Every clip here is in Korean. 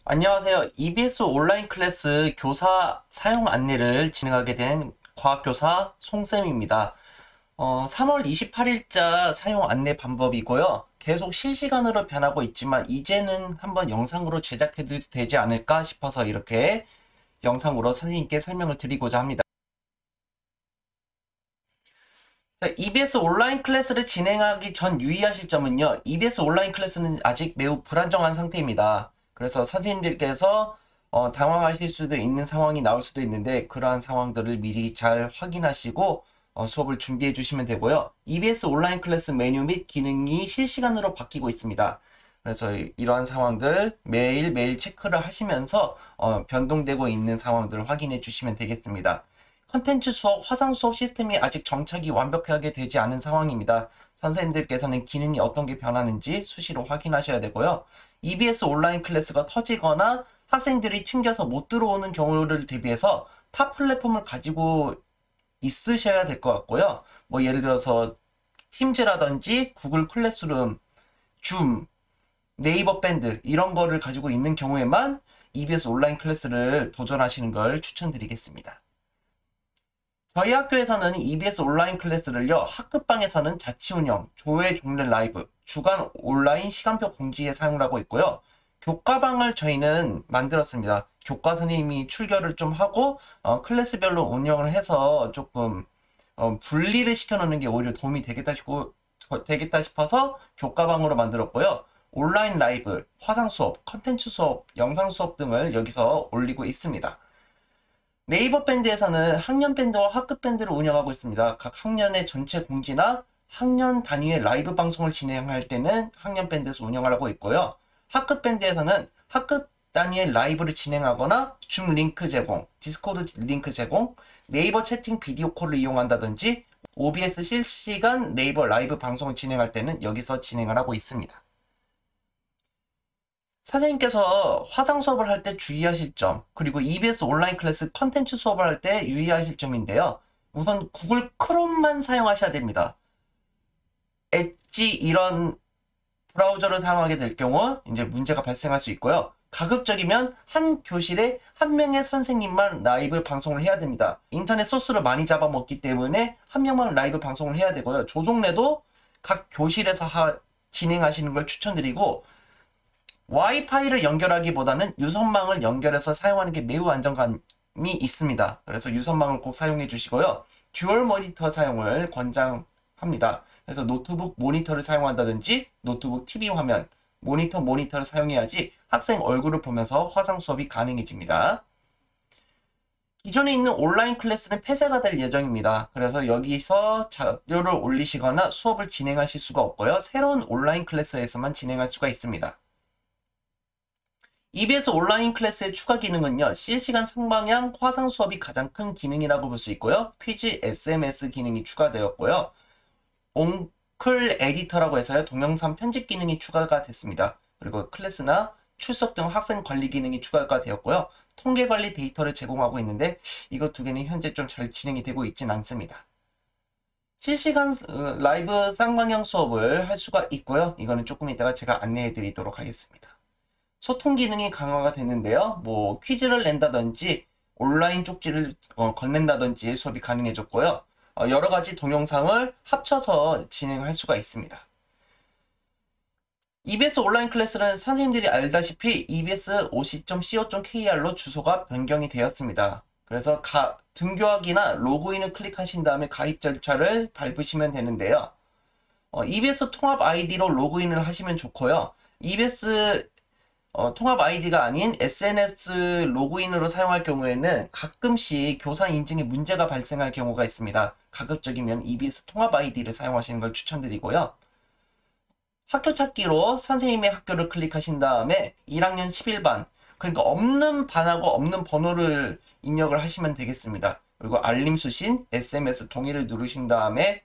안녕하세요. EBS 온라인 클래스 교사 사용 안내를 진행하게 된 과학교사 송쌤입니다. 3월 28일자 사용 안내 방법이고요. 계속 실시간으로 변하고 있지만 이제는 한번 영상으로 제작해도 되지 않을까 싶어서 이렇게 영상으로 선생님께 설명을 드리고자 합니다. 자, EBS 온라인 클래스를 진행하기 전 유의하실 점은요. EBS 온라인 클래스는 아직 매우 불안정한 상태입니다. 그래서 선생님들께서 당황하실 수도 있는 상황이 나올 수도 있는데 그러한 상황들을 미리 잘 확인하시고 수업을 준비해 주시면 되고요. EBS 온라인 클래스 메뉴 및 기능이 실시간으로 바뀌고 있습니다. 그래서 이러한 상황들 매일매일 체크를 하시면서 변동되고 있는 상황들을 확인해 주시면 되겠습니다. 컨텐츠 수업, 화상 수업 시스템이 아직 정착이 완벽하게 되지 않은 상황입니다. 선생님들께서는 기능이 어떤 게 변하는지 수시로 확인하셔야 되고요. EBS 온라인 클래스가 터지거나 학생들이 튕겨서 못 들어오는 경우를 대비해서 타 플랫폼을 가지고 있으셔야 될 것 같고요. 뭐 예를 들어서 팀즈라든지 구글 클래스룸, 줌, 네이버 밴드 이런 거를 가지고 있는 경우에만 EBS 온라인 클래스를 도전하시는 걸 추천드리겠습니다. 저희 학교에서는 EBS 온라인 클래스를요, 학급방에서는 자치운영, 조회 종례 라이브, 주간 온라인 시간표 공지에 사용을 하고 있고요. 교과방을 저희는 만들었습니다. 교과 선생님이 출결을 좀 하고 클래스별로 운영을 해서 조금 분리를 시켜놓는 게 오히려 도움이 되겠다 싶어서 교과방으로 만들었고요. 온라인 라이브, 화상 수업, 컨텐츠 수업, 영상 수업 등을 여기서 올리고 있습니다. 네이버 밴드에서는 학년 밴드와 학급 밴드를 운영하고 있습니다. 각 학년의 전체 공지나 학년 단위의 라이브 방송을 진행할 때는 학년 밴드에서 운영을 하고 있고요. 학급 밴드에서는 학급 단위의 라이브를 진행하거나 줌 링크 제공, 디스코드 링크 제공, 네이버 채팅 비디오 콜을 이용한다든지 OBS 실시간 네이버 라이브 방송을 진행할 때는 여기서 진행을 하고 있습니다. 선생님께서 화상 수업을 할 때 주의하실 점, 그리고 EBS 온라인 클래스 컨텐츠 수업을 할 때 유의하실 점인데요. 우선 구글 크롬만 사용하셔야 됩니다. 엣지 이런 브라우저를 사용하게 될 경우 이제 문제가 발생할 수 있고요. 가급적이면 한 교실에 한 명의 선생님만 라이브 방송을 해야 됩니다. 인터넷 소스를 많이 잡아먹기 때문에 한 명만 라이브 방송을 해야 되고요. 조종래도 각 교실에서 진행하시는 걸 추천드리고, 와이파이를 연결하기보다는 유선망을 연결해서 사용하는 게 매우 안정감이 있습니다. 그래서 유선망을 꼭 사용해 주시고요. 듀얼 모니터 사용을 권장합니다. 그래서 노트북 모니터를 사용한다든지 노트북 TV 화면, 모니터를 사용해야지 학생 얼굴을 보면서 화상 수업이 가능해집니다. 기존에 있는 온라인 클래스는 폐쇄가 될 예정입니다. 그래서 여기서 자료를 올리시거나 수업을 진행하실 수가 없고요. 새로운 온라인 클래스에서만 진행할 수가 있습니다. EBS 온라인 클래스의 추가 기능은요, 실시간 상방향 화상 수업이 가장 큰 기능이라고 볼 수 있고요. 퀴즈 SMS 기능이 추가되었고요. 온클 에디터라고 해서요, 동영상 편집 기능이 추가가 됐습니다. 그리고 클래스나 출석 등 학생 관리 기능이 추가가 되었고요. 통계 관리 데이터를 제공하고 있는데 이거 두 개는 현재 좀 잘 진행이 되고 있진 않습니다. 실시간 라이브 쌍방향 수업을 할 수가 있고요. 이거는 조금 이따가 제가 안내해 드리도록 하겠습니다. 소통 기능이 강화가 됐는데요. 뭐 퀴즈를 낸다든지 온라인 쪽지를 건넨다든지 수업이 가능해졌고요. 여러 가지 동영상을 합쳐서 진행할 수가 있습니다. EBS 온라인 클래스는 선생님들이 알다시피 ebs.oc.co.kr로 주소가 변경이 되었습니다. 그래서 등교하기나 로그인을 클릭하신 다음에 가입 절차를 밟으시면 되는데요. EBS 통합 아이디로 로그인을 하시면 좋고요. EBS 통합 아이디가 아닌 SNS 로그인으로 사용할 경우에는 가끔씩 교사 인증에 문제가 발생할 경우가 있습니다. 가급적이면 EBS 통합 아이디를 사용하시는 걸 추천드리고요. 학교 찾기로 선생님의 학교를 클릭하신 다음에 1학년 11반, 그러니까 없는 반하고 없는 번호를 입력을 하시면 되겠습니다. 그리고 알림 수신, SMS 동의를 누르신 다음에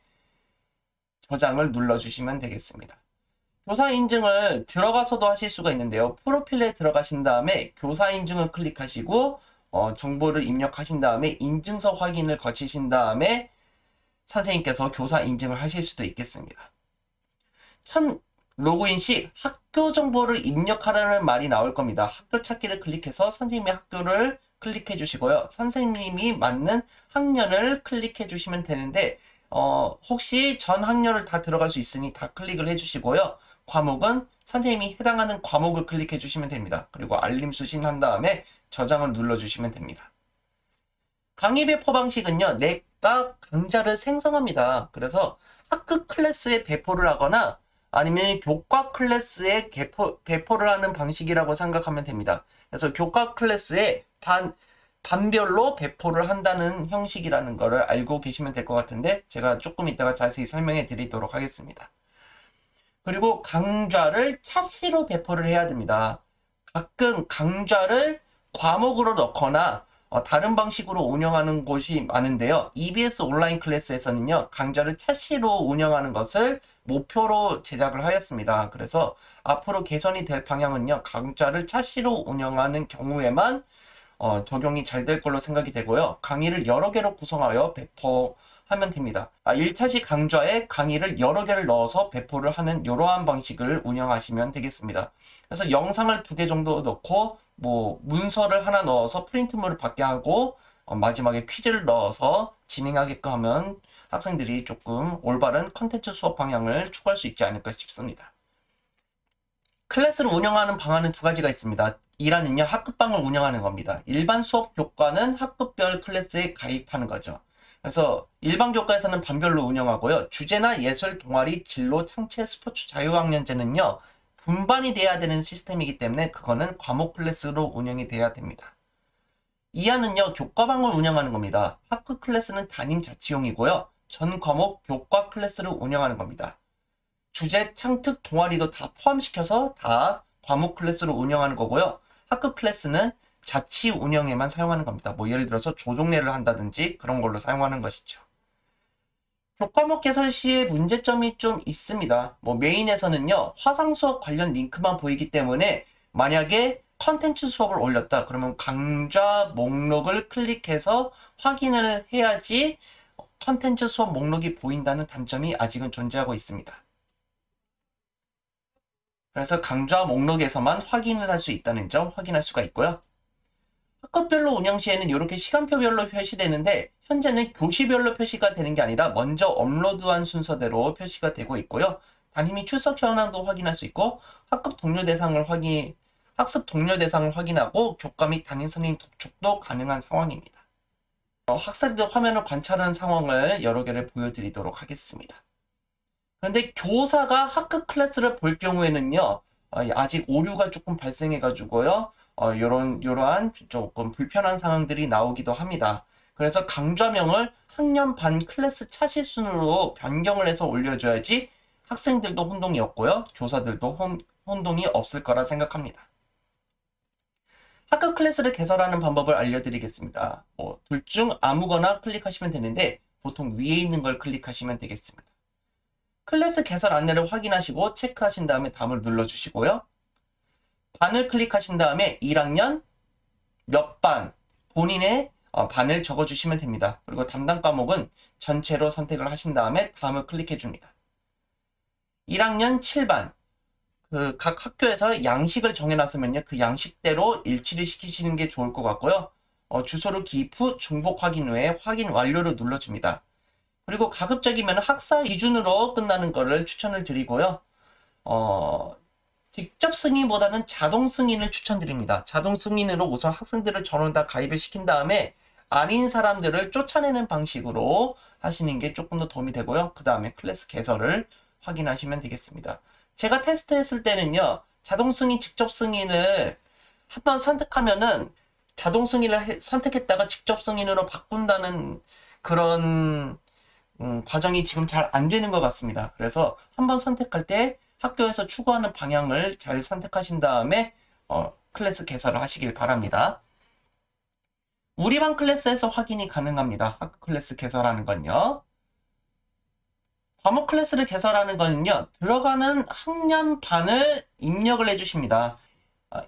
저장을 눌러주시면 되겠습니다. 교사 인증을 들어가서도 하실 수가 있는데요. 프로필에 들어가신 다음에 교사 인증을 클릭하시고 정보를 입력하신 다음에 인증서 확인을 거치신 다음에 선생님께서 교사 인증을 하실 수도 있겠습니다. 로그인 시 학교 정보를 입력하라는 말이 나올 겁니다. 학교 찾기를 클릭해서 선생님의 학교를 클릭해 주시고요. 선생님이 맞는 학년을 클릭해 주시면 되는데 혹시 전 학년을 다 들어갈 수 있으니 다 클릭을 해 주시고요. 과목은 선생님이 해당하는 과목을 클릭해 주시면 됩니다. 그리고 알림 수신한 다음에 저장을 눌러 주시면 됩니다. 강의 배포 방식은요, 내가 강좌를 생성합니다. 그래서 학급 클래스에 배포를 하거나 아니면 교과 클래스에 배포를 하는 방식이라고 생각하면 됩니다. 그래서 교과 클래스에 반별로 배포를 한다는 형식이라는 것을 알고 계시면 될 것 같은데 제가 조금 이따가 자세히 설명해 드리도록 하겠습니다. 그리고 강좌를 차시로 배포를 해야 됩니다. 가끔 강좌를 과목으로 넣거나 다른 방식으로 운영하는 곳이 많은데요. EBS 온라인 클래스에서는요, 강좌를 차시로 운영하는 것을 목표로 제작을 하였습니다. 그래서 앞으로 개선이 될 방향은요, 강좌를 차시로 운영하는 경우에만 적용이 잘 될 걸로 생각이 되고요. 강의를 여러 개로 구성하여 배포하면 됩니다. 1차시 강좌에 강의를 여러 개를 넣어서 배포를 하는 이러한 방식을 운영하시면 되겠습니다. 그래서 영상을 2개 정도 넣고 문서를 하나 넣어서 프린트물을 받게 하고 마지막에 퀴즈를 넣어서 진행하게끔 하면 학생들이 조금 올바른 컨텐츠 수업 방향을 추구할 수 있지 않을까 싶습니다. 클래스를 운영하는 방안은 2가지가 있습니다. 1화는요, 학급방을 운영하는 겁니다. 일반 수업 교과는 학급별 클래스에 가입하는 거죠. 그래서 일반 교과에서는 반별로 운영하고요. 주제나 예술, 동아리, 진로, 창체, 스포츠, 자유학년제는요, 분반이 돼야 되는 시스템이기 때문에 그거는 과목 클래스로 운영이 돼야 됩니다. 2화는요, 교과방을 운영하는 겁니다. 학급 클래스는 담임 자치용이고요. 전 과목 교과 클래스를 운영하는 겁니다. 주제, 창특, 동아리도 다 포함시켜서 다 과목 클래스로 운영하는 거고요. 학급 클래스는 자치 운영에만 사용하는 겁니다. 예를 들어서 조종례를 한다든지 그런 걸로 사용하는 것이죠. 교과목 개설 시에 문제점이 좀 있습니다. 메인에서는요, 화상 수업 관련 링크만 보이기 때문에 만약에 컨텐츠 수업을 올렸다 그러면 강좌 목록을 클릭해서 확인을 해야지 컨텐츠 수업 목록이 보인다는 단점이 아직은 존재하고 있습니다. 그래서 강좌 목록에서만 확인을 할 수 있다는 점 확인할 수가 있고요. 학급별로 운영 시에는 이렇게 시간표별로 표시되는데 현재는 교시별로 표시가 되는 게 아니라 먼저 업로드한 순서대로 표시가 되고 있고요. 담임이 출석 현황도 확인할 수 있고 학습 동료 대상을 확인하고 교과 및 담임 선생님 독촉도 가능한 상황입니다. 학생들 화면을 관찰하는 상황을 여러 개를 보여드리도록 하겠습니다. 그런데 교사가 학급 클래스를 볼 경우에는요, 아직 오류가 조금 발생해가지고요, 이러한 조금 불편한 상황들이 나오기도 합니다. 그래서 강좌명을 학년 반 클래스 차시 순으로 변경을 해서 올려줘야지 학생들도 혼동이 없고요, 교사들도 혼동이 없을 거라 생각합니다. 학급 클래스를 개설하는 방법을 알려드리겠습니다. 둘 중 아무거나 클릭하시면 되는데 보통 위에 있는 걸 클릭하시면 되겠습니다. 클래스 개설 안내를 확인하시고 체크하신 다음에 다음을 눌러주시고요. 반을 클릭하신 다음에 1학년 몇 반, 본인의 반을 적어주시면 됩니다. 그리고 담당 과목은 전체로 선택을 하신 다음에 다음을 클릭해 줍니다. 1학년 7반, 각 학교에서 양식을 정해놨으면요, 그 양식대로 일치를 시키시는 게 좋을 것 같고요. 주소를 기입 후 중복 확인 후에 확인 완료를 눌러줍니다. 그리고 가급적이면 학사 기준으로 끝나는 거를 추천을 드리고요. 직접 승인보다는 자동 승인을 추천드립니다. 자동 승인으로 우선 학생들을 전원 다 가입을 시킨 다음에 아닌 사람들을 쫓아내는 방식으로 하시는 게 조금 더 도움이 되고요. 그 다음에 클래스 개설을 확인하시면 되겠습니다. 제가 테스트했을 때는요, 자동 승인, 직접 승인을 한번 선택하면은 자동 승인을 선택했다가 직접 승인으로 바꾼다는 그런 과정이 지금 잘 안 되는 것 같습니다. 그래서 한번 선택할 때 학교에서 추구하는 방향을 잘 선택하신 다음에 클래스 개설을 하시길 바랍니다. 우리 반 클래스에서 확인이 가능합니다. 학급 클래스 개설하는 건요. 과목 클래스를 개설하는 거는요, 들어가는 학년 반을 입력을 해주십니다.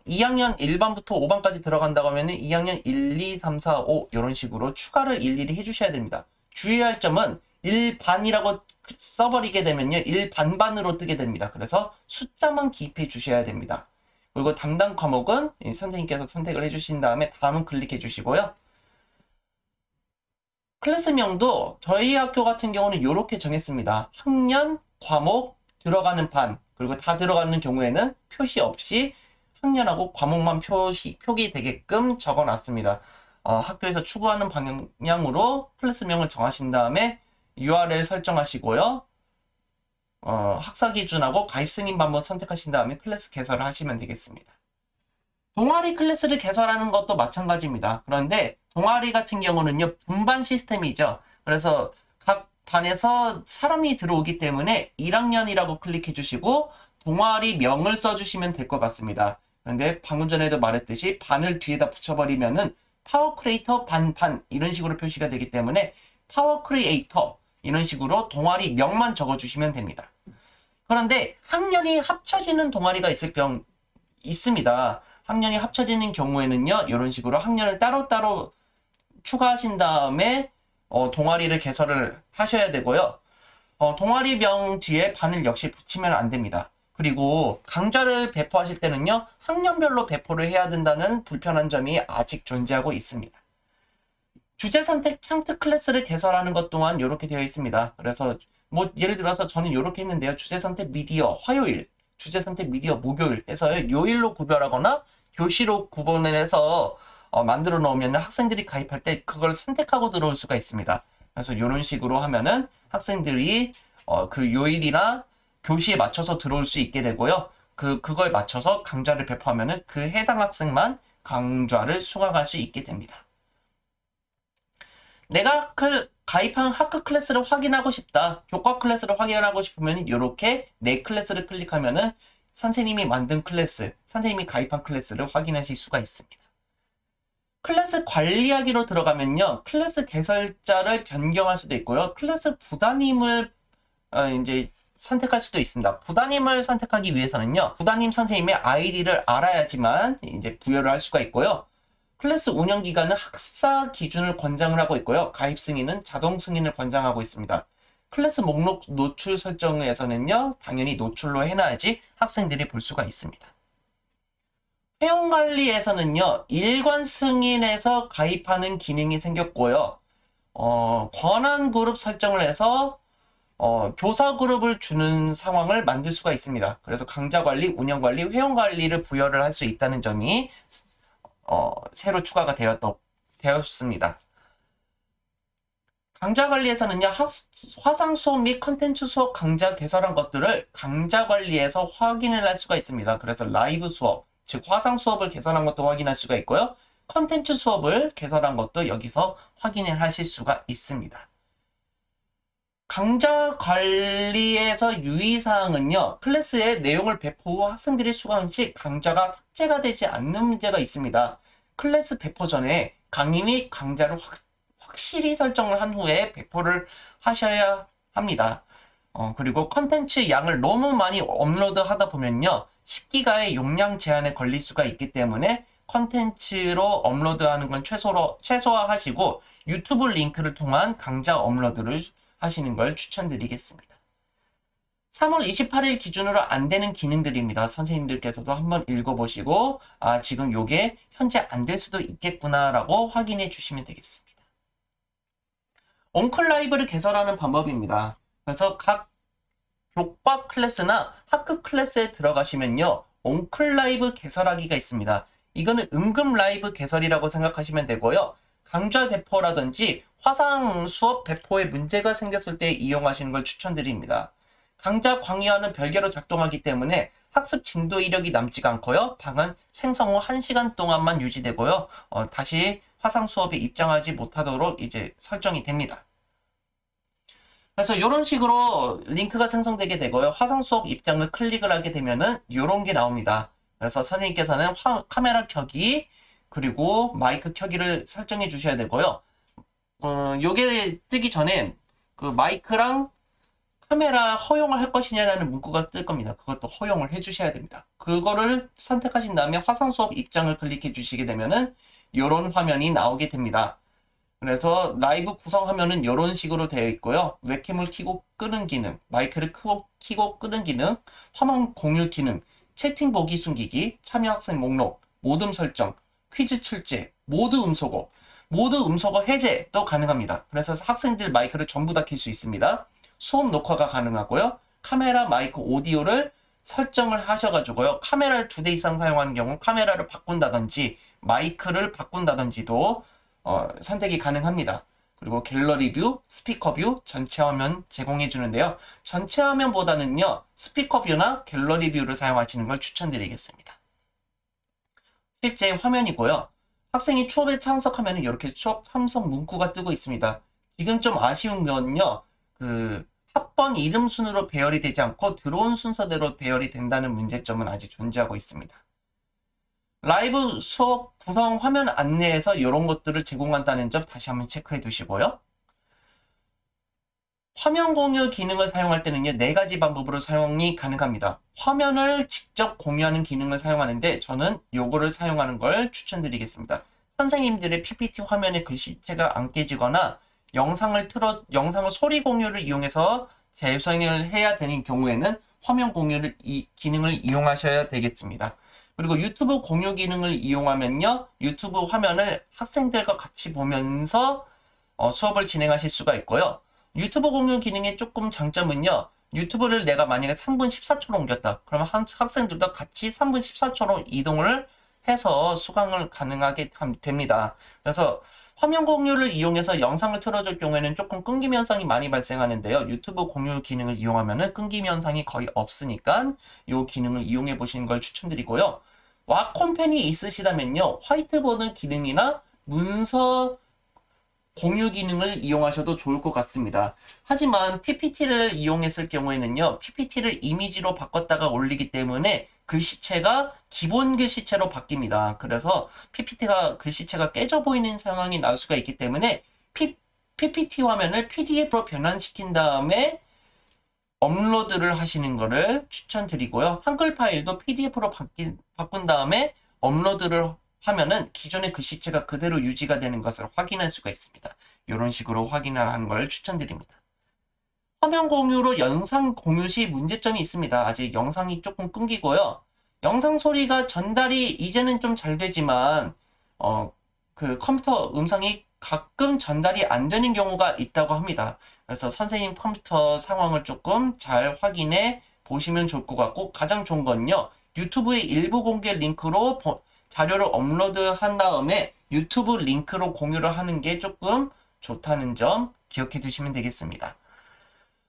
2학년 1반부터 5반까지 들어간다고 하면 2학년 1, 2, 3, 4, 5 이런 식으로 추가를 일일이 해주셔야 됩니다. 주의할 점은 1반이라고 써버리게 되면요 1 반반으로 뜨게 됩니다. 그래서 숫자만 기입해 주셔야 됩니다. 그리고 담당 과목은 선생님께서 선택을 해주신 다음에 다음 클릭해 주시고요. 클래스명도 저희 학교 같은 경우는 이렇게 정했습니다. 학년, 과목, 들어가는 반, 그리고 다 들어가는 경우에는 표시 없이 학년하고 과목만 표기되게끔 적어놨습니다. 학교에서 추구하는 방향으로 클래스명을 정하신 다음에 URL 설정하시고요. 학사 기준하고 가입 승인 방법 선택하신 다음에 클래스 개설을 하시면 되겠습니다. 동아리 클래스를 개설하는 것도 마찬가지입니다. 그런데 동아리 같은 경우는요, 분반 시스템이죠. 그래서 각 반에서 사람이 들어오기 때문에 1학년이라고 클릭해 주시고 동아리 명을 써주시면 될 것 같습니다. 그런데 방금 전에도 말했듯이 반을 뒤에다 붙여버리면은 파워 크리에이터 반반 이런 식으로 표시가 되기 때문에 파워 크리에이터 이런 식으로 동아리 명만 적어주시면 됩니다. 그런데 학년이 합쳐지는 동아리가 있습니다. 학년이 합쳐지는 경우에는요, 이런 식으로 학년을 따로따로 추가하신 다음에 동아리를 개설을 하셔야 되고요. 동아리명 뒤에 반을 역시 붙이면 안 됩니다. 그리고 강좌를 배포하실 때는요, 학년별로 배포를 해야 된다는 불편한 점이 아직 존재하고 있습니다. 주제 선택 창트 클래스를 개설하는 것 또한 이렇게 되어 있습니다. 그래서 뭐 예를 들어서 저는 이렇게 했는데요. 주제 선택 미디어 화요일, 주제 선택 미디어 목요일 해서 요일로 구별하거나 교시로 구분을 해서 만들어 놓으면 학생들이 가입할 때 그걸 선택하고 들어올 수가 있습니다. 그래서 이런 식으로 하면은 학생들이 그 요일이나 교시에 맞춰서 들어올 수 있게 되고요. 그거에 맞춰서 강좌를 배포하면은 그 해당 학생만 강좌를 수강할 수 있게 됩니다. 내가 가입한 학급 클래스를 확인하고 싶다. 교과 클래스를 확인하고 싶으면 이렇게 내 클래스를 클릭하면은 선생님이 만든 클래스, 선생님이 가입한 클래스를 확인하실 수가 있습니다. 클래스 관리하기로 들어가면요. 클래스 개설자를 변경할 수도 있고요. 클래스 부담임을 이제 선택할 수도 있습니다. 부담임을 선택하기 위해서는요. 부담임 선생님의 아이디를 알아야지만 이제 부여를 할 수가 있고요. 클래스 운영 기간은 학사 기준을 권장을 하고 있고요. 가입 승인은 자동 승인을 권장하고 있습니다. 클래스 목록 노출 설정에서는요. 당연히 노출로 해놔야지 학생들이 볼 수가 있습니다. 회원관리에서는요. 일관 승인에서 가입하는 기능이 생겼고요. 권한 그룹 설정을 해서 교사 그룹을 주는 상황을 만들 수가 있습니다. 그래서 강좌 관리, 운영 관리, 회원 관리를 부여를 할 수 있다는 점이 새로 추가가 되었습니다. 강좌 관리에서는요, 화상 수업 및 컨텐츠 수업 강좌 개설한 것들을 강좌 관리에서 확인을 할 수가 있습니다. 그래서 라이브 수업, 즉 화상 수업을 개설한 것도 확인할 수가 있고요. 컨텐츠 수업을 개설한 것도 여기서 확인을 하실 수가 있습니다. 강좌 관리에서 유의사항은요, 클래스의 내용을 배포 후 학생들이 수강 시 강좌가 삭제가 되지 않는 문제가 있습니다. 클래스 배포 전에 강의 및 강좌를 확실히 설정을 한 후에 배포를 하셔야 합니다. 그리고 컨텐츠 양을 너무 많이 업로드 하다 보면요, 10기가의 용량 제한에 걸릴 수가 있기 때문에 컨텐츠로 업로드하는 건 최소화하시고 유튜브 링크를 통한 강좌 업로드를 하시는 걸 추천드리겠습니다. 3월 28일 기준으로 안 되는 기능들입니다. 선생님들께서도 한번 읽어보시고 지금 요게 현재 안 될 수도 있겠구나 라고 확인해 주시면 되겠습니다. 온클라이브를 개설하는 방법입니다. 그래서 각 교과 클래스나 학급 클래스에 들어가시면요. 온클라이브 개설하기가 있습니다. 이거는 응급 라이브 개설이라고 생각하시면 되고요. 강좌 배포라든지 화상 수업 배포에 문제가 생겼을 때 이용하시는 걸 추천드립니다. 강좌 강의와는 별개로 작동하기 때문에 학습 진도 이력이 남지가 않고요. 방은 생성 후 1시간 동안만 유지되고요. 다시 화상 수업에 입장하지 못하도록 이제 설정이 됩니다. 그래서 이런 식으로 링크가 생성되게 되고요. 화상 수업 입장을 클릭을 하게 되면은 이런 게 나옵니다. 그래서 선생님께서는 카메라 켜기 그리고 마이크 켜기를 설정해 주셔야 되고요. 요게 뜨기 전에 그 마이크랑 카메라 허용을 할 것이냐라는 문구가 뜰 겁니다. 그것도 허용을 해 주셔야 됩니다. 그거를 선택하신 다음에 화상 수업 입장을 클릭해 주시게 되면은 이런 화면이 나오게 됩니다. 그래서 라이브 구성하면은 이런 식으로 되어 있고요. 웹캠을 켜고 끄는 기능, 마이크를 켜고 끄는 기능, 화면 공유 기능, 채팅 보기 숨기기, 참여 학생 목록, 모듬 설정, 퀴즈 출제, 모드 음소거, 모드 음소거 해제도 가능합니다. 그래서 학생들 마이크를 전부 다 켤 수 있습니다. 수업 녹화가 가능하고요. 카메라, 마이크, 오디오를 설정을 하셔가지고요. 카메라를 2대 이상 사용하는 경우 카메라를 바꾼다든지 마이크를 바꾼다든지도 선택이 가능합니다. 그리고 갤러리 뷰, 스피커 뷰, 전체 화면 제공해 주는데요. 전체 화면보다는요, 스피커 뷰나 갤러리 뷰를 사용하시는 걸 추천드리겠습니다. 실제 화면이고요. 학생이 추업에 참석하면 이렇게 추업 참석 문구가 뜨고 있습니다. 지금 좀 아쉬운 건요, 학번 이름 순으로 배열이 되지 않고 들어온 순서대로 배열이 된다는 문제점은 아직 존재하고 있습니다. 라이브 수업 구성 화면 안내에서 이런 것들을 제공한다는 점 다시 한번 체크해 두시고요. 화면 공유 기능을 사용할 때는요, 4가지 방법으로 사용이 가능합니다. 화면을 직접 공유하는 기능을 사용하는데 저는 요거를 사용하는 걸 추천드리겠습니다. 선생님들의 PPT 화면에 글씨체가 안 깨지거나 영상을 소리 공유를 이용해서 재생을 해야 되는 경우에는 화면 공유를 기능을 이용하셔야 되겠습니다. 그리고 유튜브 공유 기능을 이용하면요, 유튜브 화면을 학생들과 같이 보면서 수업을 진행하실 수가 있고요. 유튜브 공유 기능의 조금 장점은요, 유튜브를 내가 만약에 3분 14초로 옮겼다. 그러면 학생들도 같이 3분 14초로 이동을 해서 수강을 가능하게 됩니다. 그래서 화면 공유를 이용해서 영상을 틀어줄 경우에는 조금 끊김 현상이 많이 발생하는데요. 유튜브 공유 기능을 이용하면은 끊김 현상이 거의 없으니까 이 기능을 이용해 보시는 걸 추천드리고요. 와콤펜이 있으시다면요, 화이트보드 기능이나 문서 공유 기능을 이용하셔도 좋을 것 같습니다. 하지만 PPT를 이용했을 경우에는요, PPT를 이미지로 바꿨다가 올리기 때문에 글씨체가 기본 글씨체로 바뀝니다. 그래서 PPT가 글씨체가 깨져 보이는 상황이 나올 수가 있기 때문에 PPT 화면을 PDF로 변환시킨 다음에 업로드를 하시는 것을 추천드리고요. 한글 파일도 PDF로 바꾼 다음에 업로드를 하면은 기존의 글씨체가 그대로 유지가 되는 것을 확인할 수가 있습니다. 이런 식으로 확인하는 걸 추천드립니다. 화면 공유로 영상 공유 시 문제점이 있습니다. 아직 영상이 조금 끊기고요. 영상 소리가 전달이 이제는 좀 잘 되지만 컴퓨터 음성이 가끔 전달이 안 되는 경우가 있다고 합니다. 그래서 선생님 컴퓨터 상황을 조금 잘 확인해 보시면 좋을 것 같고, 가장 좋은 건요, 유튜브의 일부 공개 링크로 자료를 업로드한 다음에 유튜브 링크로 공유를 하는 게 조금 좋다는 점 기억해 두시면 되겠습니다.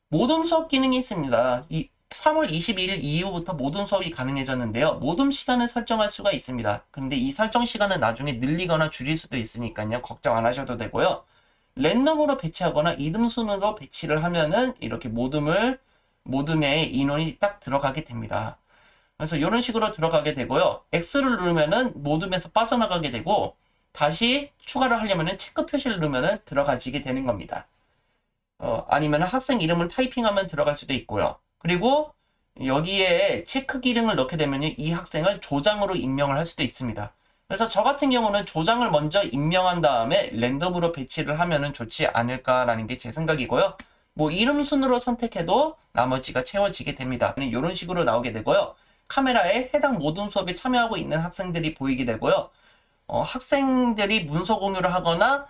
모둠 수업 기능이 있습니다. 3월 22일 이후부터 모둠 수업이 가능해졌는데요. 모둠 시간을 설정할 수가 있습니다. 그런데 이 설정 시간은 나중에 늘리거나 줄일 수도 있으니까요. 걱정 안 하셔도 되고요. 랜덤으로 배치하거나 이등순으로 배치를 하면은 이렇게 모둠에 인원이 딱 들어가게 됩니다. 그래서 이런 식으로 들어가게 되고요. X를 누르면은 모둠에서 빠져나가게 되고, 다시 추가를 하려면은 체크 표시를 누르면은 들어가지게 되는 겁니다. 아니면 학생 이름을 타이핑하면 들어갈 수도 있고요. 그리고 여기에 체크 기능을 넣게 되면 이 학생을 조장으로 임명을 할 수도 있습니다. 그래서 저 같은 경우는 조장을 먼저 임명한 다음에 랜덤으로 배치를 하면은 좋지 않을까라는 게 제 생각이고요. 뭐 이름 순으로 선택해도 나머지가 채워지게 됩니다. 이런 식으로 나오게 되고요. 카메라에 해당 모든 수업에 참여하고 있는 학생들이 보이게 되고요. 학생들이 문서 공유를 하거나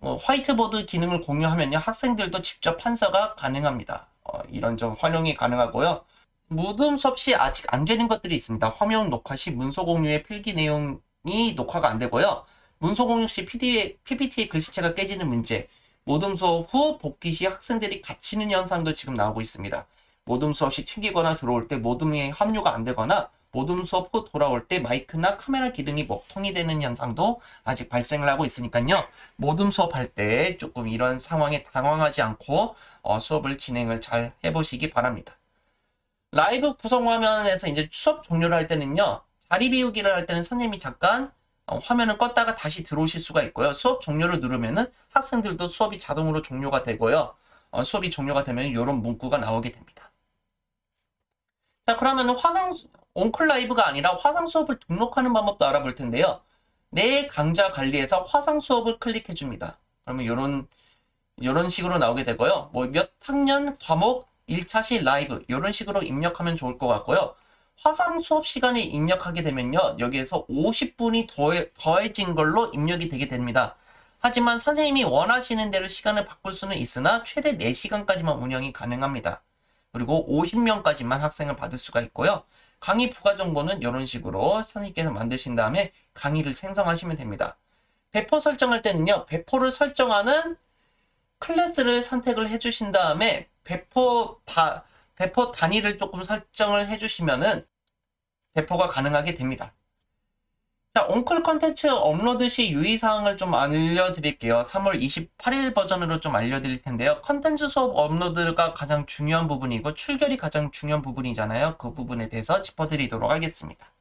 화이트보드 기능을 공유하면요, 학생들도 직접 판서가 가능합니다. 이런 점 활용이 가능하고요. 모둠 수업 시 아직 안 되는 것들이 있습니다. 화면 녹화 시 문서 공유의 필기 내용이 녹화가 안 되고요. 문서 공유 시 PPT의 글씨체가 깨지는 문제, 모둠 수업 후 복귀 시 학생들이 갇히는 현상도 지금 나오고 있습니다. 모둠 수업 시 튕기거나 들어올 때 모둠이 합류가 안 되거나 모둠 수업 후 돌아올 때 마이크나 카메라 기능이 먹통이 되는 현상도 아직 발생을 하고 있으니까요. 모둠 수업 할 때 조금 이런 상황에 당황하지 않고 수업을 진행을 잘 해보시기 바랍니다. 라이브 구성 화면에서 이제 수업 종료를 할 때는요, 자리 비우기를 할 때는 선생님이 잠깐 화면을 껐다가 다시 들어오실 수가 있고요. 수업 종료를 누르면은 학생들도 수업이 자동으로 종료가 되고요. 수업이 종료가 되면 이런 문구가 나오게 됩니다. 자, 그러면 온클 라이브가 아니라 화상 수업을 등록하는 방법도 알아볼 텐데요. 내 강좌 관리에서 화상 수업을 클릭해 줍니다. 그러면 요런 식으로 나오게 되고요. 뭐 몇 학년 과목 1차시 라이브 요런 식으로 입력하면 좋을 것 같고요. 화상 수업 시간에 입력하게 되면요. 여기에서 50분이 더해진 걸로 입력이 되게 됩니다. 하지만 선생님이 원하시는 대로 시간을 바꿀 수는 있으나 최대 4시간까지만 운영이 가능합니다. 그리고 50명까지만 학생을 받을 수가 있고요. 강의 부가 정보는 이런 식으로 선생님께서 만드신 다음에 강의를 생성하시면 됩니다. 배포 설정할 때는요. 배포를 설정하는 클래스를 선택을 해주신 다음에 배포 단위를 조금 설정을 해주시면은 배포가 가능하게 됩니다. 자, 온클 컨텐츠 업로드 시 유의사항을 좀 알려드릴게요. 3월 28일 버전으로 좀 알려드릴 텐데요. 컨텐츠 수업 업로드가 가장 중요한 부분이고 출결이 가장 중요한 부분이잖아요. 그 부분에 대해서 짚어드리도록 하겠습니다.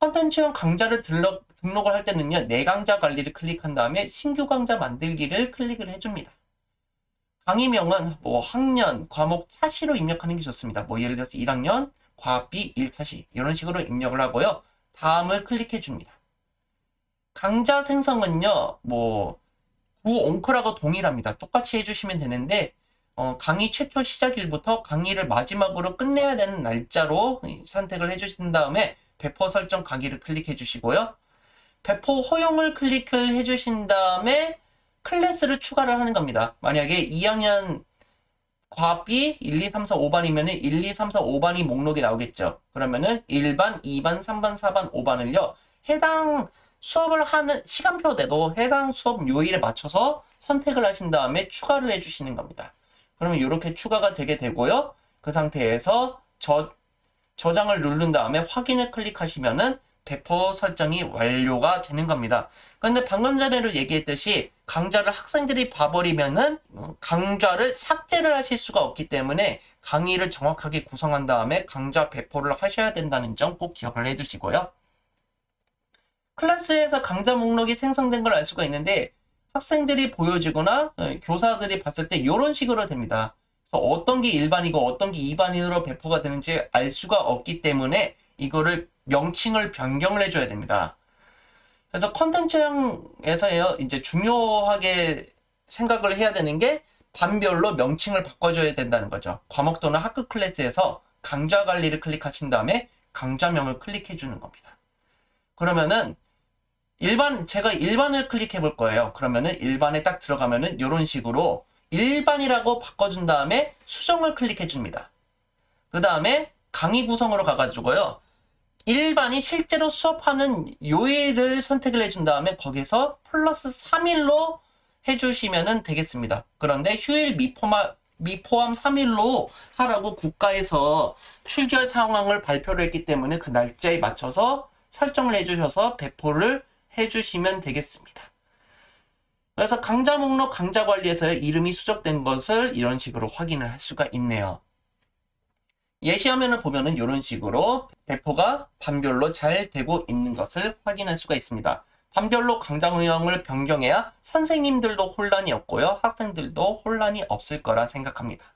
컨텐츠용 강좌를 등록을 할 때는요. 내 강좌 관리를 클릭한 다음에 신규 강좌 만들기를 클릭을 해줍니다. 강의명은 뭐 학년, 과목 차시로 입력하는 게 좋습니다. 뭐 예를 들어서 1학년, 과학비 1차시 이런 식으로 입력을 하고요. 다음을 클릭해 줍니다. 강좌 생성은요. 뭐 구온클하고 동일합니다. 똑같이 해주시면 되는데 강의 최초 시작일부터 강의를 마지막으로 끝내야 되는 날짜로 선택을 해주신 다음에 배포 설정 가기를 클릭해 주시고요. 배포 허용을 클릭을 해주신 다음에 클래스를 추가를 하는 겁니다. 만약에 2학년 과학비 1, 2, 3, 4, 5반이면 1, 2, 3, 4, 5반이 목록이 나오겠죠. 그러면은 1반, 2반, 3반, 4반, 5반을요. 해당 수업을 하는 시간표대로 해당 수업 요일에 맞춰서 선택을 하신 다음에 추가를 해주시는 겁니다. 그러면 이렇게 추가가 되게 되고요. 그 상태에서 저장을 누른 다음에 확인을 클릭하시면은 배포 설정이 완료가 되는 겁니다. 그런데 방금 전에도 얘기했듯이 강좌를 학생들이 봐버리면은 강좌를 삭제를 하실 수가 없기 때문에 강의를 정확하게 구성한 다음에 강좌 배포를 하셔야 된다는 점 꼭 기억을 해두시고요. 클래스에서 강좌 목록이 생성된 걸 알 수가 있는데 학생들이 보여지거나 교사들이 봤을 때 이런 식으로 됩니다. 그래서 어떤 게 1반이고 어떤 게 2반으로 배포가 되는지 알 수가 없기 때문에 이거를 명칭을 변경을 해줘야 됩니다. 그래서 컨텐츠형에서요, 이제 중요하게 생각을 해야 되는 게 반별로 명칭을 바꿔줘야 된다는 거죠. 과목 또는 학급 클래스에서 강좌 관리를 클릭하신 다음에 강좌명을 클릭해 주는 겁니다. 그러면은 제가 1반을 클릭해 볼 거예요. 그러면은 1반에 딱 들어가면은 이런 식으로 1반이라고 바꿔준 다음에 수정을 클릭해 줍니다. 그 다음에 강의 구성으로 가가지고요. 1반이 실제로 수업하는 요일을 선택을 해준 다음에 거기서 플러스 3일로 해주시면 되겠습니다. 그런데 휴일 미포함 3일로 하라고 국가에서 출결 상황을 발표를 했기 때문에 그 날짜에 맞춰서 설정을 해주셔서 배포를 해주시면 되겠습니다. 그래서 강좌 목록 강좌 관리에서의 이름이 수정된 것을 이런 식으로 확인을 할 수가 있네요. 예시화면을 보면은 이런 식으로 배포가 반별로 잘 되고 있는 것을 확인할 수가 있습니다. 반별로 강좌 운영을 변경해야 선생님들도 혼란이 없고요. 학생들도 혼란이 없을 거라 생각합니다.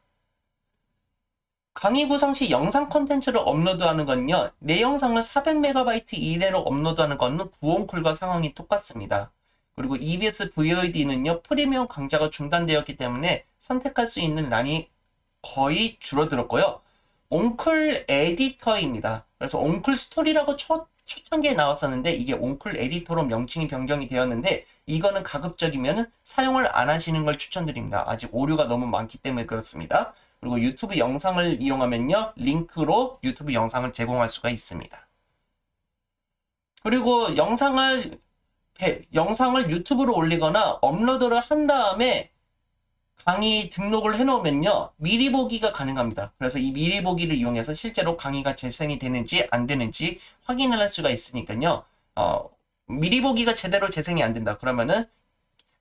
강의 구성 시 영상 콘텐츠를 업로드하는 건요. 내 영상을 400MB 이내로 업로드하는 거는 구온쿨과 상황이 똑같습니다. 그리고 EBS VOD는요. 프리미엄 강좌가 중단되었기 때문에 선택할 수 있는 란이 거의 줄어들었고요. 온클 에디터입니다. 그래서 온클 스토리라고 초창기에 나왔었는데 이게 온클 에디터로 명칭이 변경이 되었는데 이거는 가급적이면 사용을 안 하시는 걸 추천드립니다. 아직 오류가 너무 많기 때문에 그렇습니다. 그리고 유튜브 영상을 이용하면요. 링크로 유튜브 영상을 제공할 수가 있습니다. 그리고 영상을 유튜브로 올리거나 업로드를 한 다음에 강의 등록을 해놓으면요. 미리 보기가 가능합니다. 그래서 이 미리 보기를 이용해서 실제로 강의가 재생이 되는지 안 되는지 확인을 할 수가 있으니까요. 미리 보기가 제대로 재생이 안 된다. 그러면은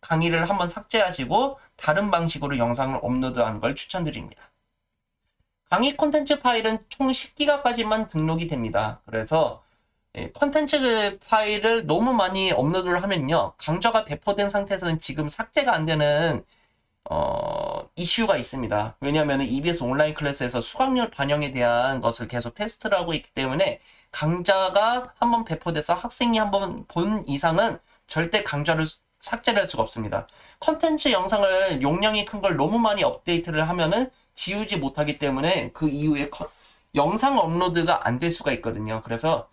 강의를 한번 삭제하시고 다른 방식으로 영상을 업로드하는 걸 추천드립니다. 강의 콘텐츠 파일은 총 10기가까지만 등록이 됩니다. 그래서 콘텐츠 파일을 너무 많이 업로드를 하면요. 강좌가 배포된 상태에서는 지금 삭제가 안 되는 이슈가 있습니다. 왜냐하면 EBS 온라인 클래스에서 수강률 반영에 대한 것을 계속 테스트를 하고 있기 때문에 강좌가 한번 배포돼서 학생이 한번 본 이상은 절대 강좌를 삭제를 할 수가 없습니다. 컨텐츠 영상을 용량이 큰 걸 너무 많이 업데이트를 하면은 지우지 못하기 때문에 그 이후에 영상 업로드가 안 될 수가 있거든요. 그래서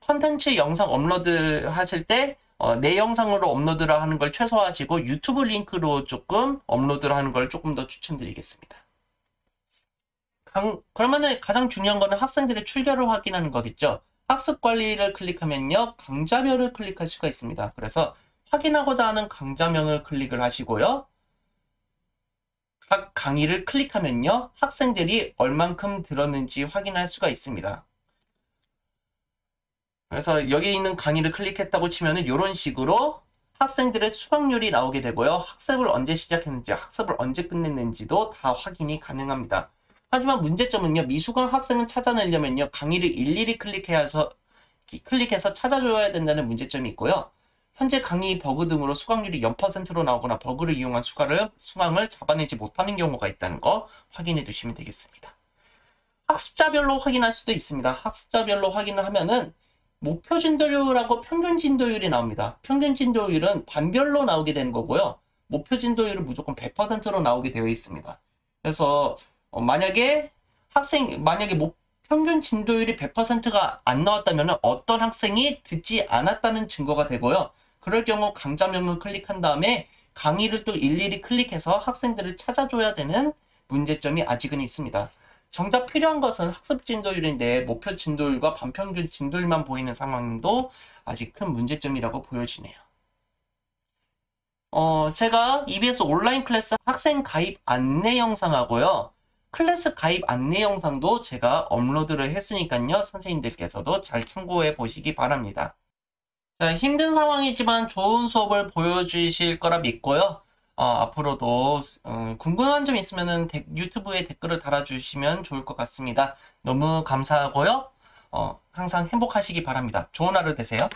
컨텐츠 영상 업로드 하실 때 내 영상으로 업로드를 하는 걸 최소화하시고 유튜브 링크로 조금 업로드를 하는 걸 조금 더 추천드리겠습니다. 그러면은 가장 중요한 거는 학생들의 출결을 확인하는 거겠죠. 학습 관리를 클릭하면요, 강좌별을 클릭할 수가 있습니다. 그래서 확인하고자 하는 강좌명을 클릭을 하시고요. 각 강의를 클릭하면요, 학생들이 얼만큼 들었는지 확인할 수가 있습니다. 그래서 여기 있는 강의를 클릭했다고 치면은 이런 식으로 학생들의 수강률이 나오게 되고요. 학습을 언제 시작했는지, 학습을 언제 끝냈는지도 다 확인이 가능합니다. 하지만 문제점은요, 미수강 학생을 찾아내려면요, 강의를 일일이 클릭해서 찾아줘야 된다는 문제점이 있고요. 현재 강의 버그 등으로 수강률이 0%로 나오거나 버그를 이용한 수강을 잡아내지 못하는 경우가 있다는 거 확인해 두시면 되겠습니다. 학습자별로 확인할 수도 있습니다. 학습자별로 확인을 하면은 목표 진도율하고 평균 진도율이 나옵니다. 평균 진도율은 반별로 나오게 되는 거고요. 목표 진도율은 무조건 100%로 나오게 되어 있습니다. 그래서 만약에 평균 진도율이 100%가 안 나왔다면 어떤 학생이 듣지 않았다는 증거가 되고요. 그럴 경우 강좌명을 클릭한 다음에 강의를 또 일일이 클릭해서 학생들을 찾아줘야 되는 문제점이 아직은 있습니다. 정작 필요한 것은 학습 진도율인데 목표 진도율과 반평균 진도율만 보이는 상황도 아직 큰 문제점이라고 보여지네요. 제가 EBS 온라인 클래스 학생 가입 안내 영상하고요. 클래스 가입 안내 영상도 제가 업로드를 했으니까요. 선생님들께서도 잘 참고해 보시기 바랍니다. 자, 힘든 상황이지만 좋은 수업을 보여주실 거라 믿고요. 앞으로도 궁금한 점 있으면 유튜브에 댓글을 달아주시면 좋을 것 같습니다. 너무 감사하고요. 항상 행복하시기 바랍니다. 좋은 하루 되세요.